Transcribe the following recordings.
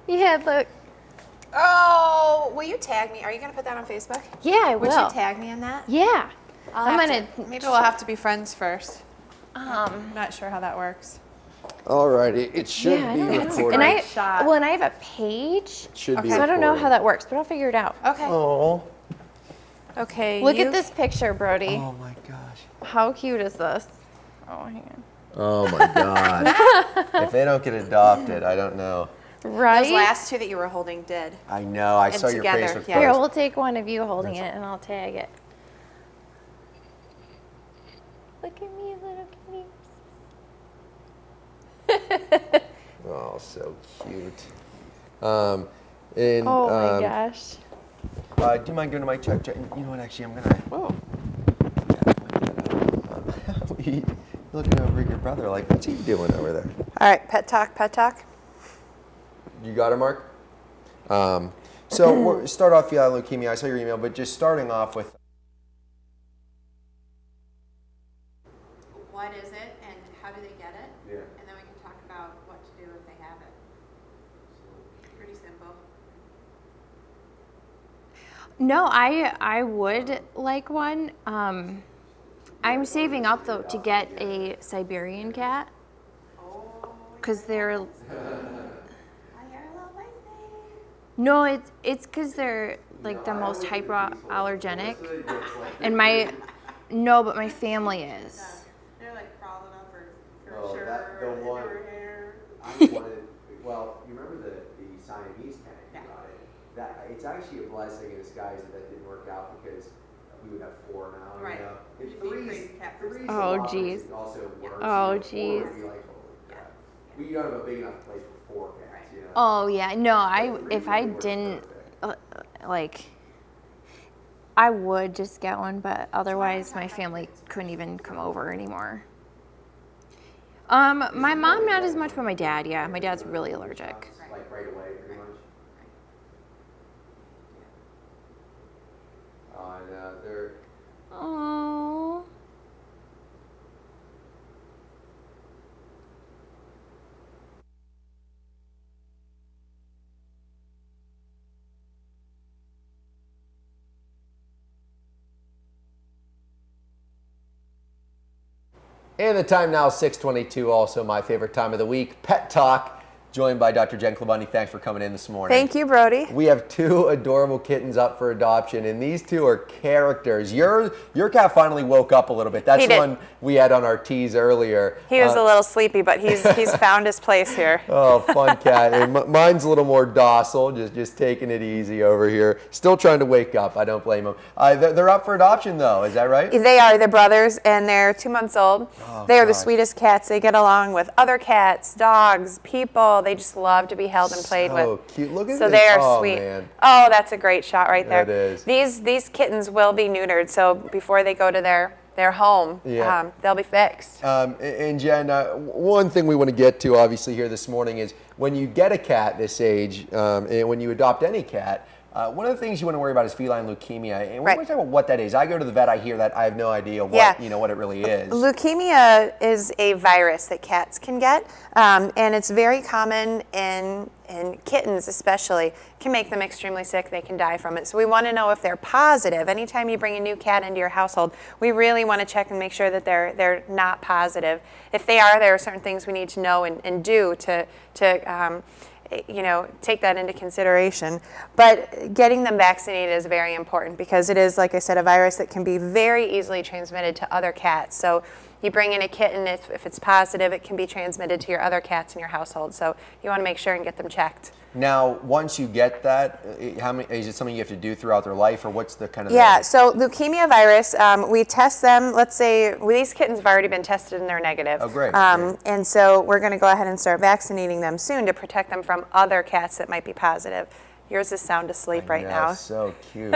Yeah, look. Oh, will you tag me? Are you going to put that on Facebook? Yeah, I will. Would you tag me in that? Yeah. Maybe we'll have to be friends first. I'm not sure how that works. All right, it should be recorded. And shot. Well, and I have a page, Should be so I don't know recorded. how that works, but I'll figure it out. Okay. Oh. Okay. Look at this picture, Brody. Oh my gosh. How cute is this? Oh, hang on. Oh my God. If they don't get adopted, I don't know. Right? Those last two that you were holding did. I know. I saw your together, Facebook yeah. Here, post. we'll take one of you holding it, and I'll tag it. Look at me, little kitties. Oh, so cute. Oh my gosh. Do you mind going to my check? You know what? Actually, I'm gonna. Whoa. You're looking over at your brother like, what's he doing over there? All right, pet talk, pet talk. You got it, Mark? So we'll start off, leukemia. I saw your email, but just starting off with. What is it and how do they get it? Yeah. And then we can talk about what to do if they have it. Pretty simple. No, I would like one. I'm saving up though to get a Siberian cat because they're. No, it's because they're like the most hypoallergenic, and but my family is. They're like crawling up her Oh, shirt that, the and one. her hair. I wanted, well, you remember the Siamese cat you got it? That it's actually a blessing in disguise that didn't work out because we would have 4 now. Right. You know? If You'd be a three's- crazy cat three's person. a Oh, lot, but geez. it also works. Oh, You know, 4 geez. would be like, holy crap. We don't have a big enough place for 4 cats. You know? Oh yeah, no, if I didn't I would just get one, but otherwise my family couldn't even come over anymore. My mom not as much, but my dad, yeah, my dad's really allergic. Like right away, pretty much. And they're. Oh. And the time now is 6:22, also my favorite time of the week, Pet Talk, joined by Dr. Jen Clebunny. Thanks for coming in this morning. Thank you, Brody. We have 2 adorable kittens up for adoption, and these 2 are characters. Your cat finally woke up a little bit. That's He the did. one we had on our tease earlier. He was a little sleepy, but he's found his place here. Oh, fun cat. And mine's a little more docile, just taking it easy over here. Still trying to wake up. I don't blame him. They're up for adoption, though. Is that right? They are. They're brothers, and they're 2 months old. Oh, they are the gosh. sweetest cats. They get along with other cats, dogs, people. They just love to be held and played with. So cute. Look at So this. they are Oh, sweet. man. Oh, that's a great shot right there. That is. These kittens will be neutered, so before they go to their home, Yeah. they'll be fixed. And Jen, one thing we want to get to obviously here this morning is when you get a cat this age, and when you adopt any cat, one of the things you want to worry about is feline leukemia. And we're Right. going to talk about what that is. I go to the vet, I hear that, I have no idea what, what it really is. Leukemia is a virus that cats can get, and it's very common in kittens especially. It can make them extremely sick. They can die from it. So we want to know if they're positive. Anytime you bring a new cat into your household, we really want to check and make sure that they're not positive. If they are, there are certain things we need to know and do to take that into consideration. But getting them vaccinated is very important because it is, like I said, a virus that can be very easily transmitted to other cats. So you bring in a kitten, if it's positive, it can be transmitted to your other cats in your household. So you want to make sure and get them checked. Now, once you get that, is it something you have to do throughout their life, or what's the kind of? Yeah, so leukemia virus, we test them. Let's say these kittens have already been tested and they're negative. Oh, great. And so we're going to go ahead and start vaccinating them soon to protect them from other cats that might be positive. Yours is sound asleep right now. So cute.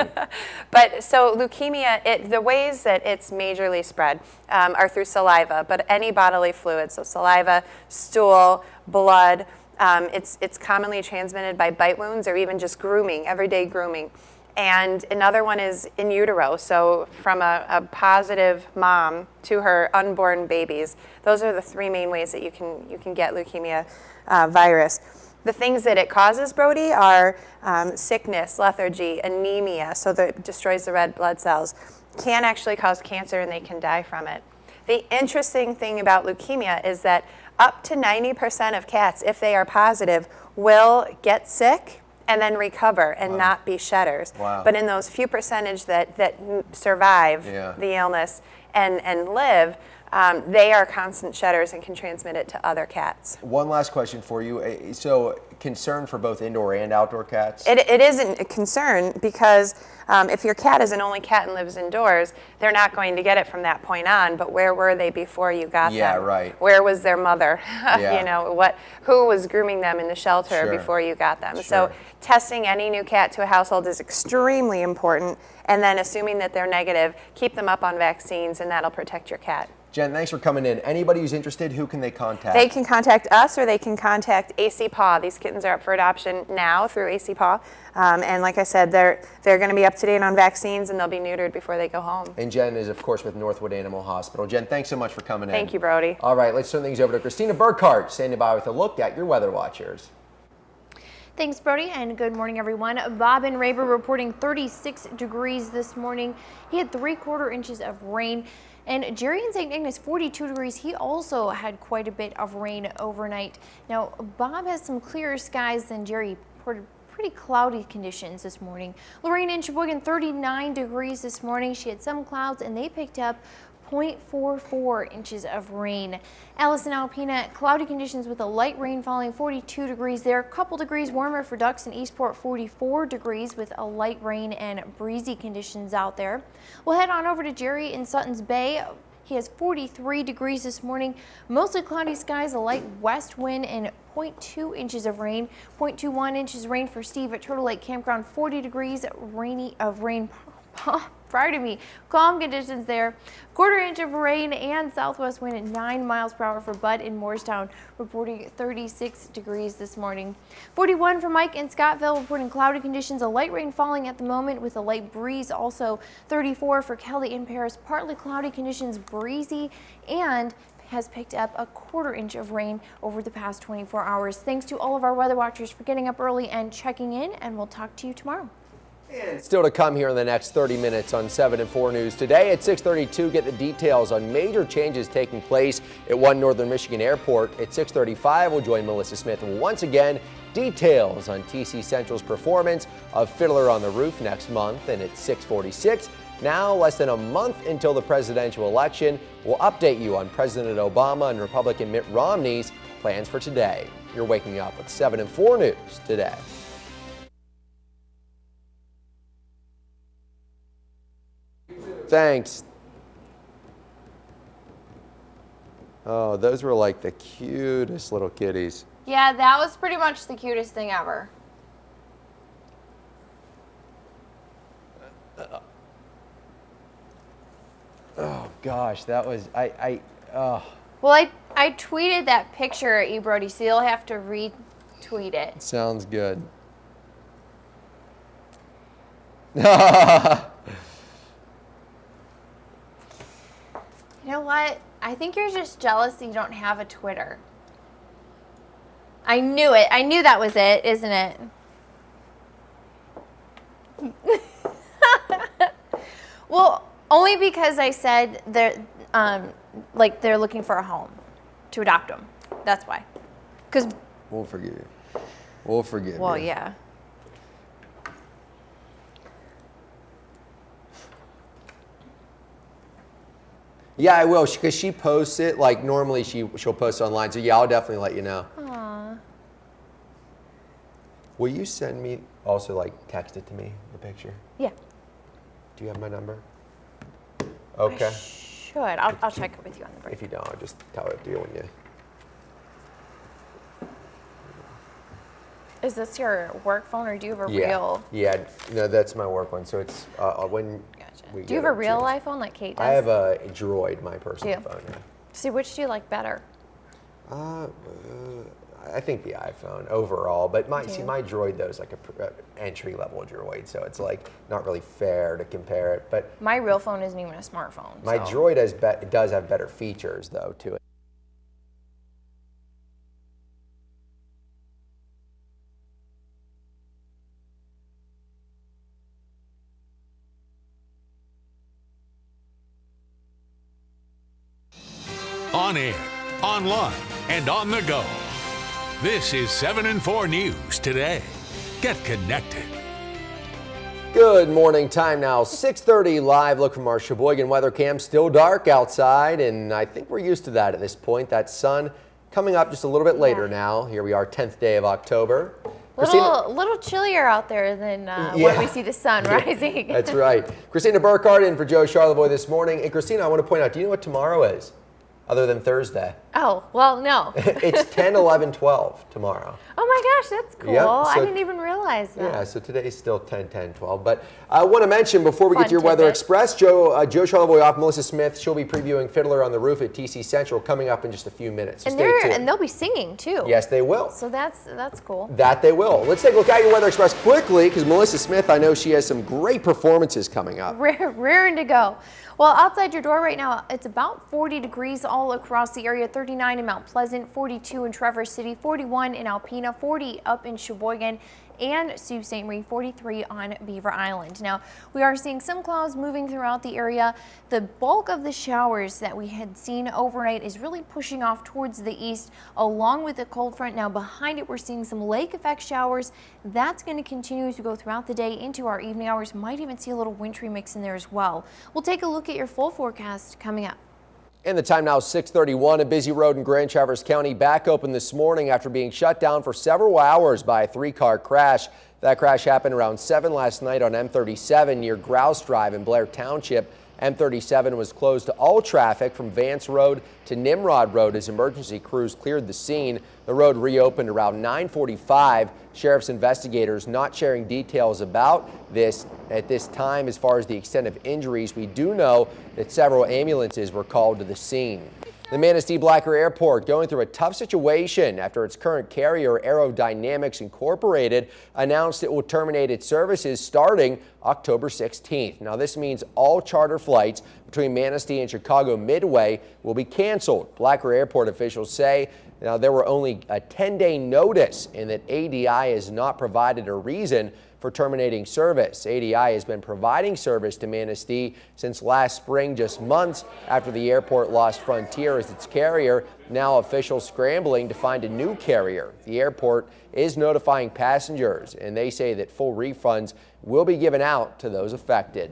But so leukemia, the ways that it's majorly spread are through saliva, but any bodily fluid, so saliva, stool, blood. It's commonly transmitted by bite wounds or even just grooming, everyday grooming. And another one is in utero, so from a positive mom to her unborn babies. Those are the 3 main ways that you can get leukemia virus. The things that it causes, Brody, are sickness, lethargy, anemia, so that it destroys the red blood cells. Can actually cause cancer, and they can die from it. The interesting thing about leukemia is that up to 90% of cats, if they are positive, will get sick and then recover and not be shedders. Wow. But in those few percentage that survive the illness and live, they are constant shedders and can transmit it to other cats. One last question for you. So, concern for both indoor and outdoor cats? It isn't a concern because if your cat is an only cat and lives indoors, they're not going to get it from that point on. But where were they before you got them? Yeah, right. Where was their mother? Yeah. You know, who was grooming them in the shelter before you got them? Sure. So testing any new cat to a household is extremely important. And then assuming that they're negative, keep them up on vaccines, and that'll protect your cat. Jen, thanks for coming in. Anybody who's interested, who can they contact? They can contact us, or they can contact AC Paw. These kittens are up for adoption now through AC Paw. And like I said, they're going to be up to date on vaccines, and they'll be neutered before they go home. And Jen is, of course, with Northwood Animal Hospital. Jen, thanks so much for coming in. Thank you, Brody. All right, let's turn things over to Christina Burkhart, standing by with a look at your weather watchers. Thanks, Brody, and good morning, everyone. Bob in Raber reporting 36 degrees this morning. He had 3/4 inches of rain. And Jerry in St. Ignace, 42 degrees. He also had quite a bit of rain overnight. Now, Bob has some clearer skies than Jerry. Pretty cloudy conditions this morning. Lorraine in Sheboygan, 39 degrees this morning. She had some clouds, and they picked up 0.44 inches of rain. Allison Alpena, cloudy conditions with a light rain falling, 42 degrees there. A couple degrees warmer for Ducks in Eastport, 44 degrees with a light rain and breezy conditions out there. We'll head on over to Jerry in Sutton's Bay. He has 43 degrees this morning. Mostly cloudy skies, a light west wind, and 0.2 inches of rain. 0.21 inches rain for Steve at Turtle Lake Campground. 40 degrees rain prior to me. Calm conditions there. 1/4 inch of rain and southwest wind at 9 miles per hour for Bud in Moorestown, reporting 36 degrees this morning. 41 for Mike in Scottville, reporting cloudy conditions, a light rain falling at the moment with a light breeze. Also 34 for Kelly in Paris, partly cloudy conditions, breezy, and has picked up a 1/4 inch of rain over the past 24 hours. Thanks to all of our weather watchers for getting up early and checking in, and we'll talk to you tomorrow. And still to come here in the next 30 minutes on 7 and 4 News. Today at 6:32, get the details on major changes taking place at one Northern Michigan airport. At 6:35, we'll join Melissa Smith once again. Details on TC Central's performance of Fiddler on the Roof next month. And at 6:46, now less than a month until the presidential election, we'll update you on President Obama and Republican Mitt Romney's plans for today. You're waking up with 7 and 4 News today. Thanks. Oh, those were like the cutest little kitties. Yeah, that was pretty much the cutest thing ever. Oh gosh, that was Well, I tweeted that picture at you, Brody, so you'll have to retweet it. Sounds good. You know what? I think you're just jealous that you don't have a Twitter. I knew it. I knew that was it, isn't it? Well, only because I said they're looking for a home to adopt them. That's why. Because we'll forgive you. We'll forgive you. Well, yeah. Yeah, I will, because she posts it, like normally she'll post it online, so yeah, I'll definitely let you know. Aww. Will you send me, also like text it to me, the picture? Yeah. Do you have my number? Okay. I should. I'll check it with you on the break. If you don't, I'll just tell it to you when you... Is this your work phone, or do you have a yeah. real? Yeah, no, that's my work one, so it's when... Gotcha. Do you have a real iPhone like Kate does? I have a Droid, my personal phone, yeah. See, which do you like better? I think the iPhone overall, but my Droid though is like a entry level Droid, so it's like not really fair to compare it. But my real phone isn't even a smartphone. My Droid does have better features though to it. on air, online, and on the go. This is 7 and 4 News Today. Get connected. Good morning. Time now 6:30. Live look from our Sheboygan weather cam. Still dark outside, and I think we're used to that at this point. That sun coming up just a little bit later now. Here we are, 10th day of October. Little chillier out there than when we see the sun rising. That's right. Christina Burkhardt in for Joe Charlevoix this morning. And Christina, I want to point out, do you know what tomorrow is? Other than Thursday. Oh, well, no. It's 10, 11, 12 tomorrow. Oh my gosh, that's cool. Yep, so, I didn't even realize that. Yeah, so today's still 10, 10, 12. But I want to mention before we get to your tidbit. Weather Express, Joe Charlevoix off, Melissa Smith, she'll be previewing Fiddler on the Roof at TC Central coming up in just a few minutes. So stay tuned. And they'll be singing too. Yes, they will. So that's cool. That they will. Let's take a look at your Weather Express quickly because Melissa Smith, I know she has some great performances coming up. Raring to go. Well, outside your door right now, it's about 40 degrees all across the area, 39 in Mount Pleasant, 42 in Traverse City, 41 in Alpena, 40 up in Sheboygan, and Sault Ste. Marie, 43 on Beaver Island. Now, we are seeing some clouds moving throughout the area. The bulk of the showers that we had seen overnight is really pushing off towards the east along with the cold front. Now, behind it, we're seeing some lake effect showers. That's going to continue as we go throughout the day into our evening hours. Might even see a little wintry mix in there as well. We'll take a look at your full forecast coming up. And the time now 6:31. A busy road in Grand Traverse County back open this morning after being shut down for several hours by a 3-car crash. That crash happened around 7 last night on M37 near Grouse Drive in Blair Township. M37 was closed to all traffic from Vance Road to Nimrod Road as emergency crews cleared the scene. The road reopened around 9:45. Sheriff's investigators not sharing details about this at this time as far as the extent of injuries. We do know that several ambulances were called to the scene. The Manistee Blacker Airport going through a tough situation after its current carrier, Aerodynamics Incorporated, announced it will terminate its services starting October 16th. Now, this means all charter flights between Manistee and Chicago Midway will be canceled. Blacker Airport officials say now there were only a 10-day notice and that ADI has not provided a reason for terminating service. ADI has been providing service to Manistee since last spring, just months after the airport lost Frontier as its carrier. Now officials scrambling to find a new carrier. The airport is notifying passengers, and they say that full refunds will be given out to those affected.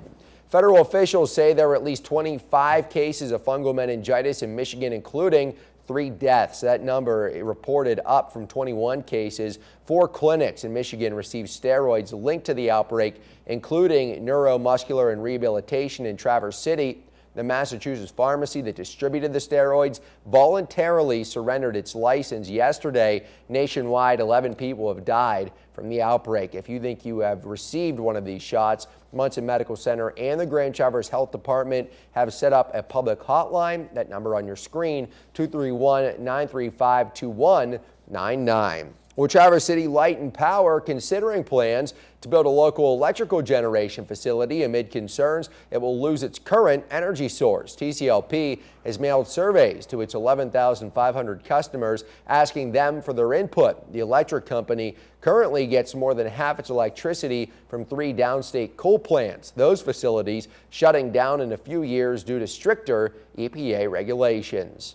Federal officials say there were at least 25 cases of fungal meningitis in Michigan, including 3 deaths. That number reported up from 21 cases. 4 clinics in Michigan received steroids linked to the outbreak, including Neuromuscular and Rehabilitation in Traverse City. The Massachusetts pharmacy that distributed the steroids voluntarily surrendered its license yesterday. Nationwide, 11 people have died from the outbreak. If you think you have received one of these shots, Munson Medical Center and the Grand Traverse Health Department have set up a public hotline. That number on your screen, 231-935-2199. Well, Traverse City Light and Power considering plans to build a local electrical generation facility amid concerns it will lose its current energy source. TCLP has mailed surveys to its 11,500 customers asking them for their input. The electric company currently gets more than half its electricity from 3 downstate coal plants. Those facilities shutting down in a few years due to stricter EPA regulations.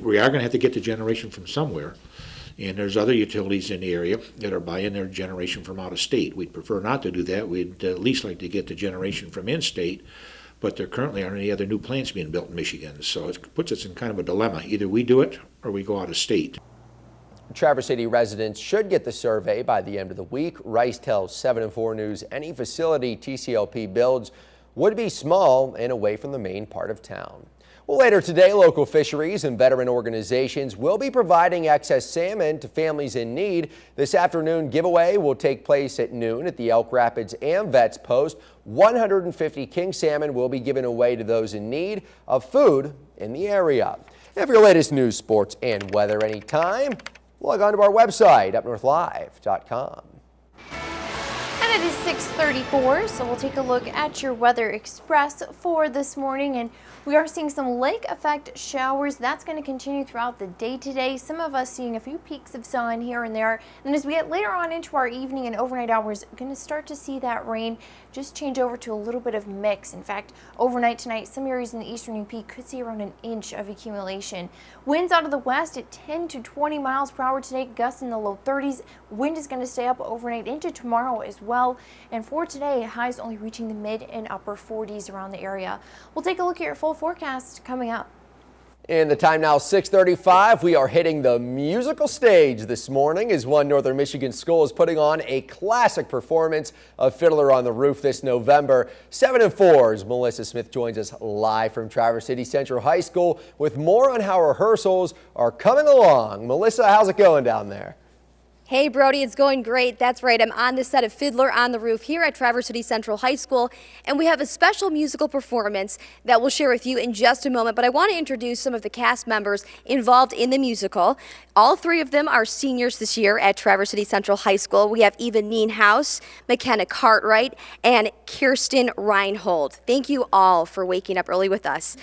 We are going to have to get the generation from somewhere. And there's other utilities in the area that are buying their generation from out of state. We'd prefer not to do that. We'd at least like to get the generation from in-state, but there currently aren't any other new plants being built in Michigan. So it puts us in kind of a dilemma. Either we do it or we go out of state. Traverse City residents should get the survey by the end of the week. Rice tells 7 and 4 News any facility TCLP builds would be small and away from the main part of town. Well, later today, local fisheries and veteran organizations will be providing excess salmon to families in need. This afternoon giveaway will take place at noon at the Elk Rapids AmVets post. 150 king salmon will be given away to those in need of food in the area. And for your latest news, sports, and weather anytime, log on to our website, UpNorthLive.com. And it is 6:34, so we'll take a look at your Weather Express for this morning, and we are seeing some lake effect showers. That's going to continue throughout the day today. Some of us seeing a few peaks of sun here and there. And as we get later on into our evening and overnight hours, going to start to see that rain just change over to a little bit of mix. In fact, overnight tonight, some areas in the eastern UP could see around an inch of accumulation. Winds out of the west at 10 to 20 miles per hour today, gusts in the low 30s. Wind is going to stay up overnight into tomorrow as well. And for today, highs only reaching the mid and upper 40s around the area. We'll take a look at your full forecast coming up. And the time now 6:35. We are hitting the musical stage this morning as one Northern Michigan school is putting on a classic performance of Fiddler on the Roof this November. 7 and 4's Melissa Smith joins us live from Traverse City Central High School with more on how rehearsals are coming along. Melissa, how's it going down there? Hey Brody, it's going great. That's right, I'm on the set of Fiddler on the Roof here at Traverse City Central High School, and we have a special musical performance that we'll share with you in just a moment, but I want to introduce some of the cast members involved in the musical. All three of them are seniors this year at Traverse City Central High School. We have Eva Nienhaus, McKenna Cartwright, and Kirsten Reinhold. Thank you all for waking up early with us.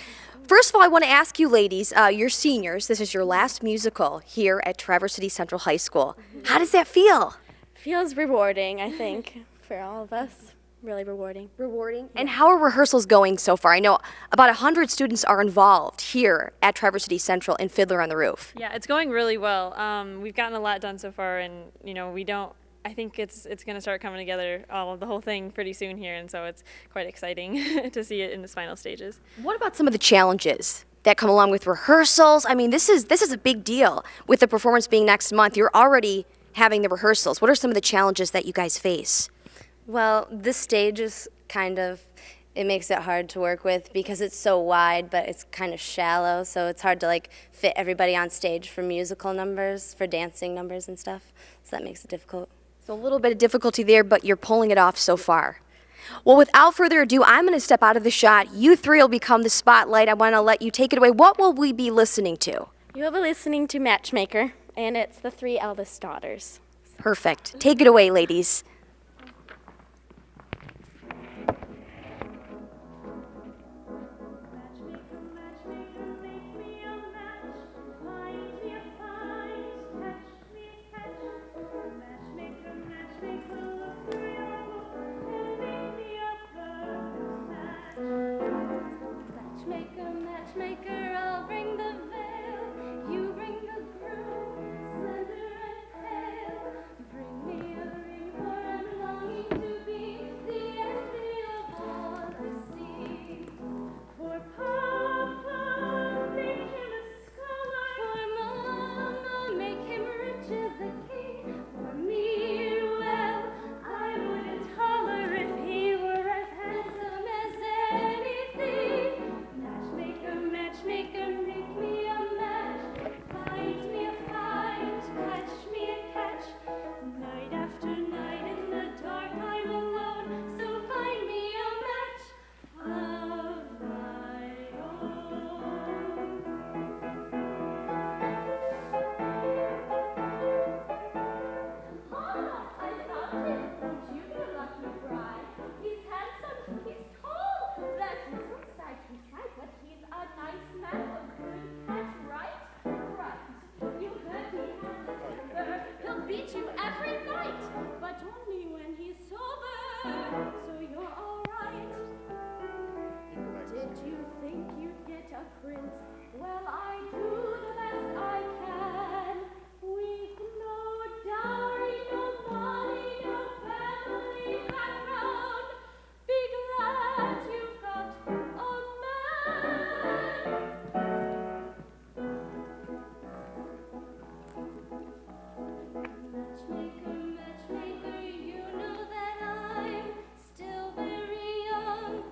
First of all, I want to ask you ladies, you're seniors. This is your last musical here at Traverse City Central High School. How does that feel? Feels rewarding, I think, for all of us. Really rewarding. Rewarding? And how are rehearsals going so far? I know about 100 students are involved here at Traverse City Central in Fiddler on the Roof. Yeah, it's going really well. We've gotten a lot done so far, and I think it's going to start coming together, the whole thing pretty soon here, and so it's quite exciting to see it in its final stages. What about some of the challenges that come along with rehearsals? I mean, this is a big deal. With the performance being next month, you're already having the rehearsals. What are some of the challenges that you guys face? Well, this stage is it makes it hard to work with because it's so wide, but it's kind of shallow, so it's hard to fit everybody on stage for musical numbers, for dancing numbers and stuff, so that makes it difficult. So a little bit of difficulty there, but you're pulling it off so far. Well, without further ado, I'm going to step out of the shot. You three will become the spotlight. I want to let you take it away. What will we be listening to? You'll be listening to Matchmaker, and it's the Three Eldest Daughters. Perfect. Take it away, ladies. Matchmaker, I'll bring the veil, you bring the groom, slender and pale. Bring me a ring, for I'm longing to be the envy of all I see. For Papa, make him a scholar, for Mama, make him rich as a king. For me, well, I wouldn't holler if he were as handsome as anything. Matchmaker, make me a match. Find me a find, catch me a catch. Night after night in the dark I'm alone, so find me a match of my own. Ah, I found him. Don't you be lucky bride. He's handsome, he's tall, that isn't side to side, but he's a nice man, a good catch, right? Right. You heard me have a temper. He'll beat you every night, but only when he's sober. So you're all right. Did you think you'd get a prince? Well, I do the best I can. With no dowry, no money, no family background. Be glad you've got a man. Matchmaker, you know that I'm still very young.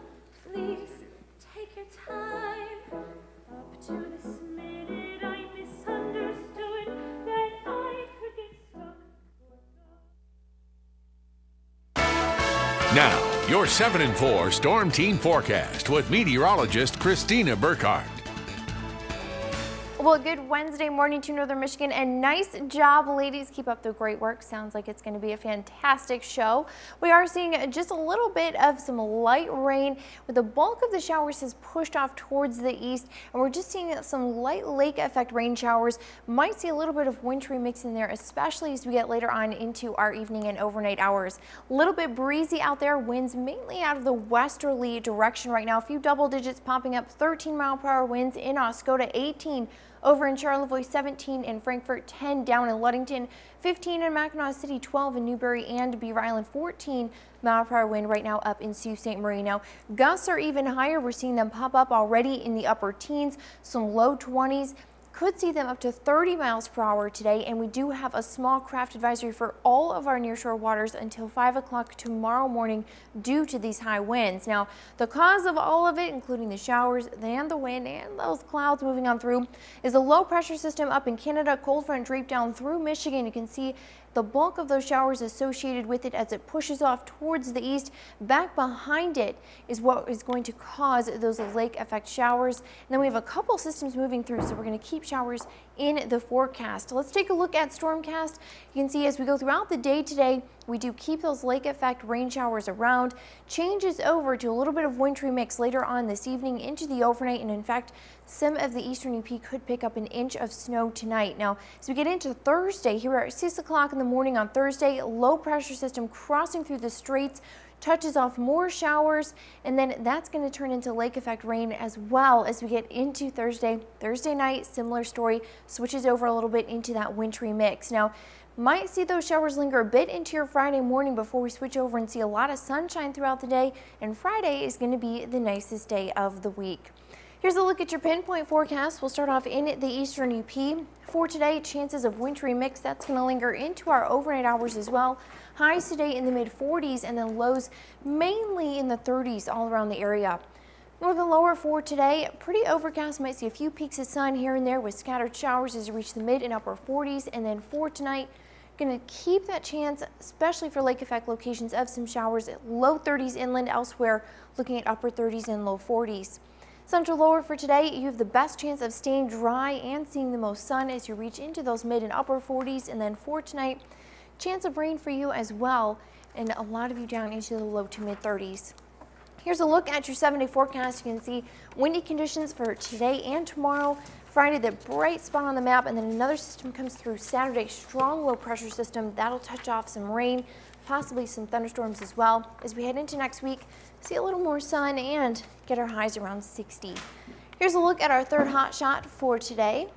Please take your time. Up to this minute, I misunderstood that I could get stuck. Now, your 7 and 4 Storm Team forecast with meteorologist Christina Burkhart. Well, good Wednesday morning to Northern Michigan, and nice job, ladies. Keep up the great work. Sounds like it's going to be a fantastic show. We are seeing just a little bit of some light rain, with the bulk of the showers has pushed off towards the east, and we're just seeing some light lake effect rain showers. Might see a little bit of wintry mix in there, especially as we get later on into our evening and overnight hours. A little bit breezy out there, winds mainly out of the westerly direction right now. A few double digits popping up, 13-mile-per-hour winds in Oscoda, 18 over in Charlevoix, 17 in Frankfort, 10 down in Ludington, 15 in Mackinac City, 12 in Newberry and Beaver Island, 14-mile-per-hour wind right now up in Sault Ste. Marie. Now, gusts are even higher. We're seeing them pop up already in the upper teens, some low 20s. Could see them up to 30 miles per hour today, and we do have a small craft advisory for all of our nearshore waters until 5 o'clock tomorrow morning due to these high winds. Now, the cause of all of it, including the showers and the wind and those clouds moving on through, is a low pressure system up in Canada. Cold front draped down through Michigan. You can see the bulk of those showers associated with it as it pushes off towards the east. Back behind it is what is going to cause those lake effect showers. And then we have a couple systems moving through, so we're going to keep showers in the forecast. Let's take a look at Stormcast. You can see as we go throughout the day today, we do keep those lake effect rain showers around. Changes over to a little bit of wintry mix later on this evening into the overnight, and in fact, some of the eastern UP could pick up an inch of snow tonight. Now, as we get into Thursday, here at 6 o'clock in the morning on Thursday, low pressure system crossing through the straits, touches off more showers, and then that's going to turn into lake effect rain as well as we get into Thursday. Thursday night, similar story, switches over a little bit into that wintry mix. Now, might see those showers linger a bit into your Friday morning before we switch over and see a lot of sunshine throughout the day, and Friday is going to be the nicest day of the week. Here's a look at your pinpoint forecast. We'll start off in the eastern UP. For today, chances of wintry mix, that's going to linger into our overnight hours as well. Highs today in the mid-40s, and then lows mainly in the 30s all around the area. Northern lower for today, pretty overcast. Might see a few peaks of sun here and there with scattered showers as you reach the mid and upper 40s. And then for tonight, going to keep that chance, especially for lake effect locations, of some showers at low 30s inland. Elsewhere, looking at upper 30s and low 40s. Central lower for today, you have the best chance of staying dry and seeing the most sun as you reach into those mid and upper 40s. And then for tonight, chance of rain for you as well, and a lot of you down into the low to mid 30s. Here's a look at your 7-day forecast. You can see windy conditions for today and tomorrow. Friday, the bright spot on the map, and then another system comes through Saturday, strong low pressure system. That'll touch off some rain, possibly some thunderstorms as well. As we head into next week, see a little more sun and get our highs around 60. Here's a look at our third hot shot for today.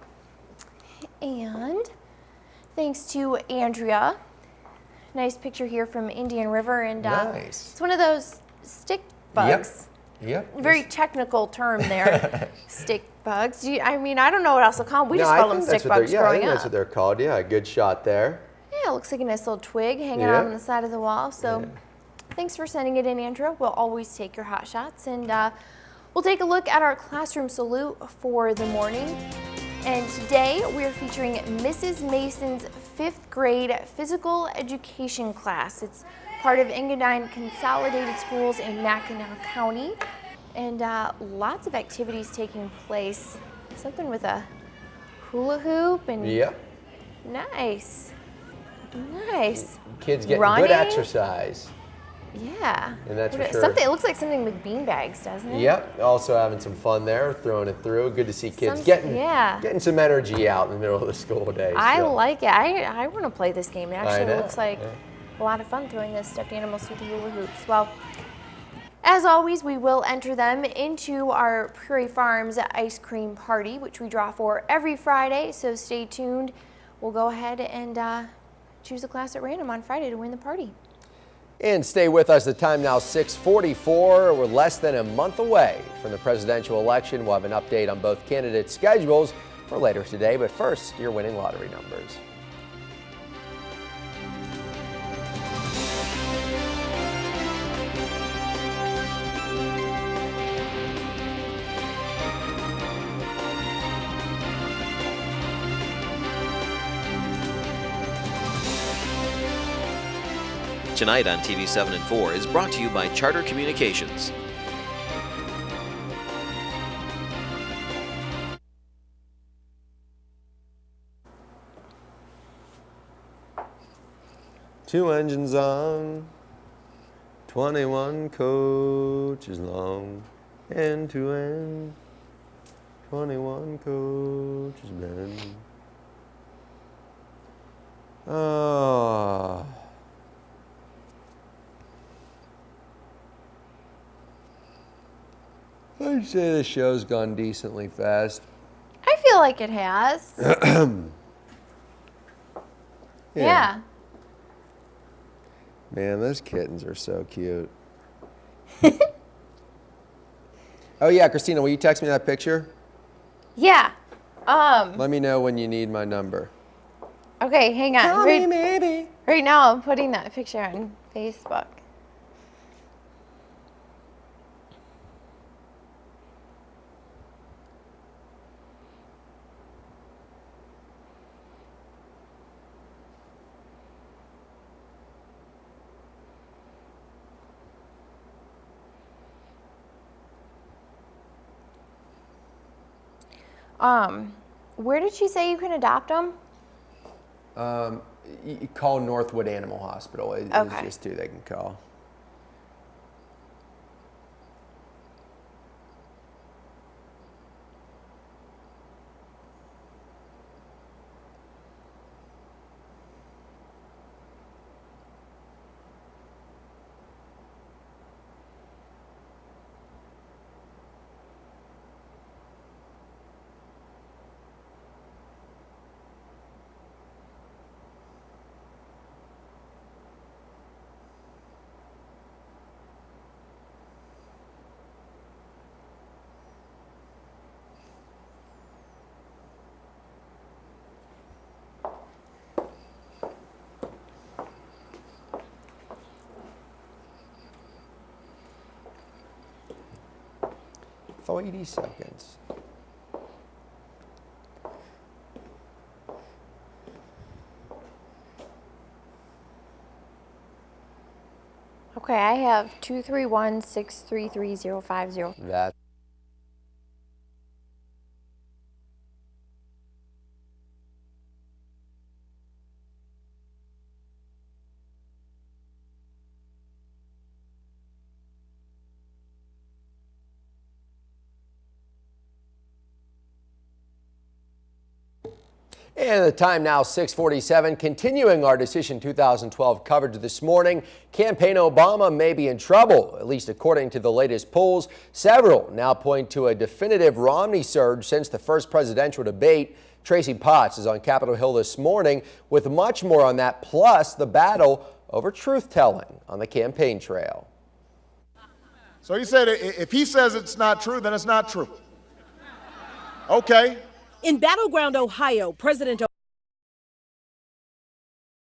And thanks to Andrea, nice picture here from Indian River, and nice. It's one of those stick bugs. Yep. Very technical term there. Stick bugs. I mean, I don't know what else to call them. We just call them stick bugs growing I think up. that's what they're called. Yeah, good shot there. Yeah, it looks like a nice little twig hanging out on the side of the wall. So thanks for sending it in, Andrea. We'll always take your hot shots. And we'll take a look at our classroom salute for the morning. And today we are featuring Mrs. Mason's 5th grade physical education class. It's part of Engadine Consolidated Schools in Mackinac County. And lots of activities taking place. Something with a hula hoop and nice. Nice. Kids getting running. good exercise. Yeah. And that's for sure. Something, it looks like something with bean bags, doesn't it? Yep. Also having some fun there, throwing it through. Good to see kids getting some energy out in the middle of the school day. I like it. I want to play this game. It actually looks like Yeah. a lot of fun throwing the stuffed animals through the hula hoops. Well, as always, we will enter them into our Prairie Farms ice cream party, which we draw for every Friday, so stay tuned. We'll go ahead and choose a class at random on Friday to win the party. And stay with us. The time now 6:44. We're less than a month away from the presidential election. We'll have an update on both candidates' schedules for later today. But first, your winning lottery numbers. Tonight on TV 7 and 4 is brought to you by Charter Communications. 2 engines on, 21 coaches long, end to end, 21 coaches bend. Oh. I'd say the show's gone decently fast. I feel like it has. Yeah. Man, those kittens are so cute. Oh yeah, Christina, will you text me that picture? Yeah. Let me know when you need my number. Okay, hang on. Call me maybe. Right now I'm putting that picture on Facebook. Where did she say you can adopt them? You call Northwood Animal Hospital. It's Okay. just who they can call. .30 seconds. Okay, I have 231-633-050. That. And the time now 6:47. Continuing our Decision 2012 coverage this morning, Campaign Obama may be in trouble, at least according to the latest polls. Several now point to a definitive Romney surge since the first presidential debate. Tracy Potts is on Capitol Hill this morning with much more on that, plus the battle over truth-telling on the campaign trail. So he said if he says it's not true, then it's not true. Okay. In battleground Ohio, President